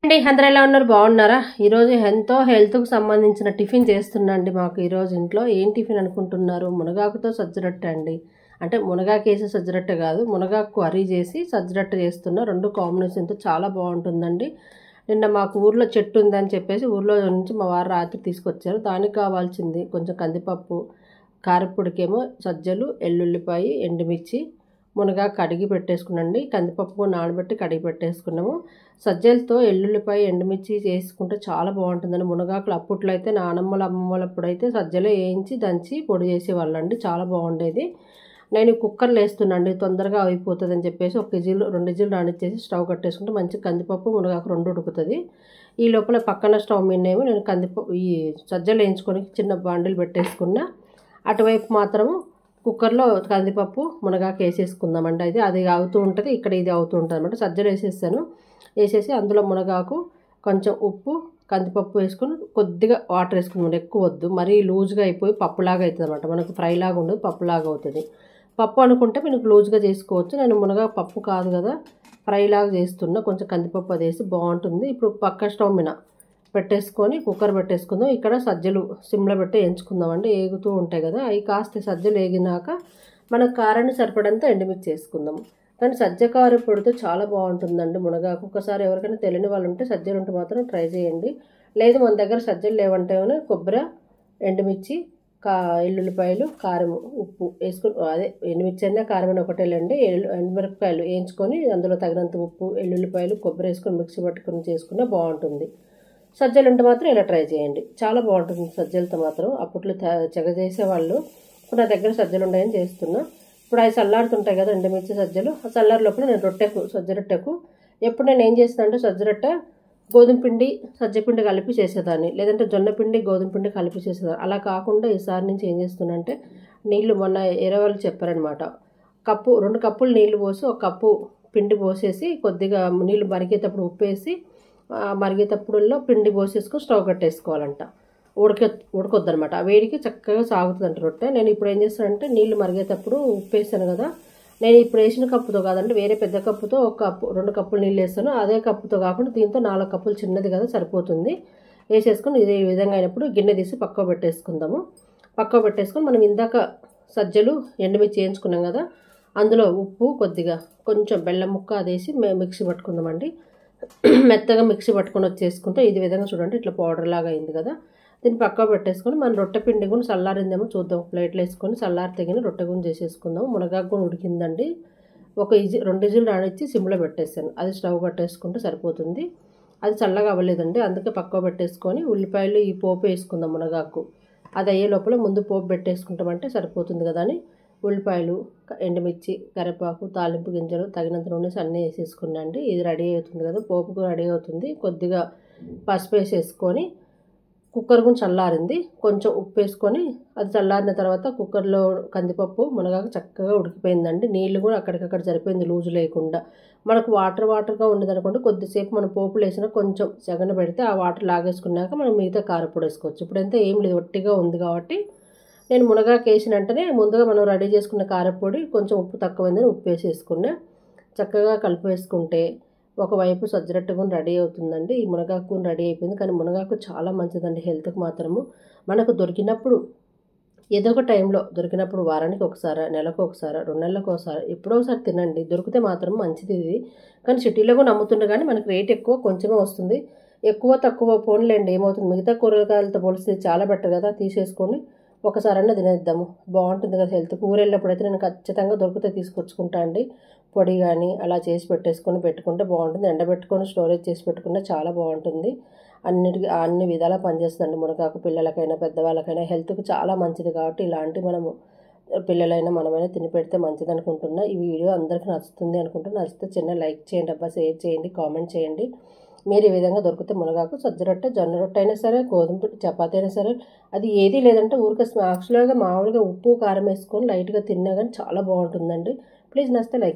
అండి అందరూ ఎలా ఉన్నారు? బాగున్నారా? ఈరోజు ఎంతో హెల్త్కు సంబంధించిన టిఫిన్ చేస్తున్నాండి. మాకు ఈరోజు ఇంట్లో ఏం టిఫిన్ అనుకుంటున్నారు? మునగాకుతో సజ్జరొట్టె అండి. అంటే మునగాకు వేసి సజ్జరొట్టె కాదు, మునగాకు కర్రీ చేసి సజ్జరొట్టె చేస్తున్నా. రెండు కాంబినేషన్తో చాలా బాగుంటుందండి. నిన్న మాకు ఊర్లో చెట్టు ఉందని చెప్పేసి ఊర్లో నుంచి మా వారు రాత్రి తీసుకొచ్చారు. దానికి కావాల్సింది కొంచెం కందిపప్పు, కారపొడికేమో సజ్జలు, ఎల్లుల్లిపాయ, ఎండుమిర్చి, మునగాకు కడిగి పెట్టేసుకున్నాండి. కందిపప్పు నానబెట్టి కడిగి పెట్టేసుకున్నాము. సజ్జలతో ఎల్లుల్లిపాయ, ఎండుమిర్చి చేసుకుంటే చాలా బాగుంటుందండి. మునగాకులు అప్పట్లో అయితే నానమ్మల అమ్మమ్మలప్పుడు అయితే సజ్జలే వేయించి దంచి పొడి చేసేవాళ్ళండి. చాలా బాగుండేది. నేను కుక్కర్లో వేస్తున్నాండి, తొందరగా అయిపోతుందని చెప్పేసి 1 విజిల్ 2 విజిల్ రానిచ్చేసి స్టవ్ కట్టేసుకుంటే మంచి కందిపప్పు, మునగాకు 2 ఉడుకుతుంది. ఈ లోపల పక్కన స్టవ్ మీదేమో నేను ఈ సజ్జలు వేయించుకొని చిన్న బాండిల్ పెట్టేసుకున్నా. అటువైపు మాత్రము కుక్కర్లో కందిపప్పు, మునగాకు వేసేసుకుందామండి. అయితే అది అవుతూ ఉంటుంది, ఇక్కడ ఇది అవుతూ ఉంటుంది అనమాట. సజ్జలు వేసేసాను. వేసేసి అందులో మునగాకు, కొంచెం ఉప్పు, కందిపప్పు వేసుకొని కొద్దిగా వాటర్ వేసుకున్నాం. ఎక్కువ వద్దు, మరీ లూజ్గా అయిపోయి పప్పులాగా అవుతుంది అనమాట. మనకు ఫ్రైలాగా ఉండదు, పప్పులాగా అవుతుంది. పప్పు అనుకుంటే మీకు లూజ్గా చేసుకోవచ్చు. నేను మునగాకు పప్పు కాదు కదా, ఫ్రైలాగా చేస్తున్నా. కొంచెం కందిపప్పు అది వేసి బాగుంటుంది. ఇప్పుడు పక్క స్టవ్ మీద పెట్టేసుకొని కుక్కర్ పెట్టేసుకుందాం. ఇక్కడ సజ్జలు సిమ్లో పెట్టి వేయించుకుందామండి. ఏగుతూ ఉంటాయి కదా, అవి కాస్త సజ్జలు వేగినాక మనం కారాన్ని సరిపడంత ఎండుమిర్చి వేసుకుందాం. కానీ సజ్జ కారం పొడితో చాలా బాగుంటుందండి మునగాకు. ఒకసారి ఎవరికైనా తెలియని వాళ్ళు ఉంటే సజ్జలు ఉంటే మాత్రం ట్రై చేయండి. లేదు మన దగ్గర సజ్జలు లేవంటే కొబ్బరి, ఎండుమిర్చి, ఎల్లుల్లిపాయలు, కారం, ఉప్పు వేసుకొని, అదే ఎండుమిర్చి అయినా కారం అయినా ఒకటేలేండి. ఎండుమిరపకాయలు వేయించుకొని అందులో తగినంత ఉప్పు, ఎల్లుల్లిపాయలు, కొబ్బరి వేసుకొని మిక్సీ పట్టుకొని చేసుకున్నా బాగుంటుంది. సజ్జలు ఉంటే మాత్రం ఇలా ట్రై చేయండి, చాలా బాగుంటుంది సజ్జలతో మాత్రం. అప్పట్లో చెగ చేసేవాళ్ళు. ఇప్పుడు నా దగ్గర సజ్జలు ఉన్నాయని చేస్తున్నా. ఇప్పుడు అవి చల్లారుతుంటాయి కదా ఎండుమిర్చి సజ్జలు. ఆ చల్లారి లోపల నేను సజ్జ రొట్టెకు ఎప్పుడు నేను ఏం చేస్తానంటే సజ్జ రొట్టె గోధుమ పిండి, సజ్జపిండి కలిపి చేసేదాన్ని, లేదంటే జొన్న పిండి, గోధుమ పిండి కలిపి చేసేదాన్ని. అలా కాకుండా ఈసారి నుంచి ఏం చేస్తున్నానంటే నీళ్లు, మొన్న ఏరే వాళ్ళు చెప్పారనమాట, 2 కప్పులు నీళ్లు పోసి 1 కప్పు పిండి పోసేసి కొద్దిగా నీళ్లు మరిగేటప్పుడు ఉప్పు వేసి మరిగేటప్పుడులో పిండి పోసేసుకొని స్టవ్ కట్టేసుకోవాలంట. ఉడకొద్దు అనమాట. ఆ వేడికి చక్కగా సాగుతుందంట రొట్టె. నేను ఇప్పుడు ఏం చేస్తానంటే నీళ్లు మరిగేటప్పుడు ఉప్పు వేసాను కదా, నేను ఇప్పుడు వేసిన కప్పుతో కాదంటే వేరే పెద్ద కప్పుతో 2 కప్పులు నీళ్ళు వేస్తాను. అదే కప్పుతో కాకుండా దీంతో 4 కప్పులు చిన్నది కదా సరిపోతుంది. వేసేసుకొని ఇదే విధంగా అయినప్పుడు గిన్నె తీసి పక్కకు పెట్టేసుకుందాము. పక్కకు పెట్టేసుకొని మనం ఇందాక సజ్జలు, ఎండుమిర్చి వేయించుకున్నాం కదా, అందులో ఉప్పు, కొద్దిగా కొంచెం బెల్లం ముక్క అది వేసి మిక్సీ పట్టుకుందామండి. మెత్తగా మిక్సీ పట్టుకొని వచ్చేసుకుంటే ఇది విధంగా చూడండి, ఇట్లా పౌడర్ లాగా అయింది కదా. దీన్ని పక్కకు పెట్టేసుకొని మనం రొట్టె పిండి కూడా చల్లారిందేమో చూద్దాం. ప్లేట్లు వేసుకొని చల్లారి తెగిన రొట్టె కూడా చేసేసుకుందాం. మునగాకు కూడా ఉడికిందండి. 2 విజిల్ రానిచ్చి సిమ్లో పెట్టేసాను. అది స్టవ్ కట్టేసుకుంటే సరిపోతుంది. అది చల్లగా అవ్వలేదండి, అందుకే పక్కకు పెట్టేసుకొని ఉల్లిపాయలు ఈ పోపు వేసుకుందాం. మునగాకు అది అయ్యే లోపల ముందు పోపు పెట్టేసుకుంటామంటే సరిపోతుంది కదా అని ఉల్లిపాయలు, ఎండుమిర్చి, కరివేపాకు, తాలింపు గింజలు, తగినంత నూనె అన్నీ వేసేసుకున్నాండి. ఇది రెడీ అవుతుంది కదా, పోపుకు రెడీ అవుతుంది. కొద్దిగా పసుపు వేసేసుకొని కుక్కర్ కూడా చల్లారింది, కొంచెం ఉప్పు వేసుకొని అది చల్లారిన తర్వాత కుక్కర్లో కందిపప్పు, మునగాకు చక్కగా ఉడికిపోయిందండి. నీళ్ళు కూడా అక్కడికక్కడ సరిపోయింది, లూజు లేకుండా. మనకు వాటర్గా ఉండదు అనుకోండి, కొద్దిసేపు మనం పోపులు వేసినా కొంచెం సెగన పెడితే ఆ వాటర్ లాగేసుకున్నాక మనం మిగతా కారపొడి వేసుకోవచ్చు. ఇప్పుడంతా ఏం లేదు, ఒట్టిగా ఉంది కాబట్టి నేను మునగాకు వేసిన వెంటనే ముందుగా మనం రెడీ చేసుకున్న కారపొడి కొంచెం ఉప్పు తక్కువైందని ఉప్పు వేసేసుకున్నా. చక్కగా కలిపి వేసుకుంటే ఒకవైపు సజ్జరొట్టె కూడా రెడీ అవుతుందండి. ఈ మునగాకు కూడా రెడీ అయిపోయింది. కానీ మునగాకు చాలా మంచిదండి హెల్త్కి మాత్రము. మనకు దొరికినప్పుడు ఏదో ఒక టైంలో దొరికినప్పుడు వారానికి ఒకసారి, నెలకు ఒకసారి, 2 నెలలకు ఒకసారి, ఎప్పుడో ఒకసారి తినండి. దొరికితే మాత్రం మంచిది ఇది. కానీ సిటీలో కూడా నమ్ముతుండే కానీ మనకి రేట్ ఎక్కువ, కొంచెమే వస్తుంది. ఎక్కువ తక్కువ పోన్లేండి, ఏమవుతుంది, మిగతా కూరగాయలతో పోలిస్తే చాలా బెటర్ కదా. తీసేసుకొని ఒకసారన్నా తినేద్దాము, బాగుంటుంది కదా హెల్త్. ఊరు వెళ్ళినప్పుడు అయితే నేను ఖచ్చితంగా దొరికితే తీసుకొచ్చుకుంటా అండి. పొడి కానీ అలా చేసి పెట్టుకుంటే బాగుంటుంది. ఎండబెట్టుకొని స్టోరేజ్ చేసి పెట్టుకున్నా చాలా బాగుంటుంది. అన్ని విధాలా పనిచేస్తుందండి మునగాకు. పిల్లలకైనా పెద్దవాళ్ళకైనా హెల్త్కి చాలా మంచిది కాబట్టి ఇలాంటి మనము పిల్లలైనా మనమైనా తిని పెడితే మంచిది అనుకుంటున్నా. ఈ వీడియో అందరికీ నచ్చుతుంది అనుకుంటున్నా. నచ్చితే చిన్న లైక్ చేయండి అబ్బా, షేర్ చేయండి, కామెంట్ చేయండి. మీరు ఈ విధంగా దొరికితే మునగాకు సజ్జ రొట్టె, జొన్న రొట్టె అయినా సరే, గోధుమ పిండి చపాతీ అయినా సరే, అది ఏది లేదంటే ఊరికే స్నాక్స్లాగా మామూలుగా ఉప్పు కారం వేసుకొని లైట్గా తిన్నా కానీ చాలా బాగుంటుందండి. ప్లీజ్ నచ్చితే లైక్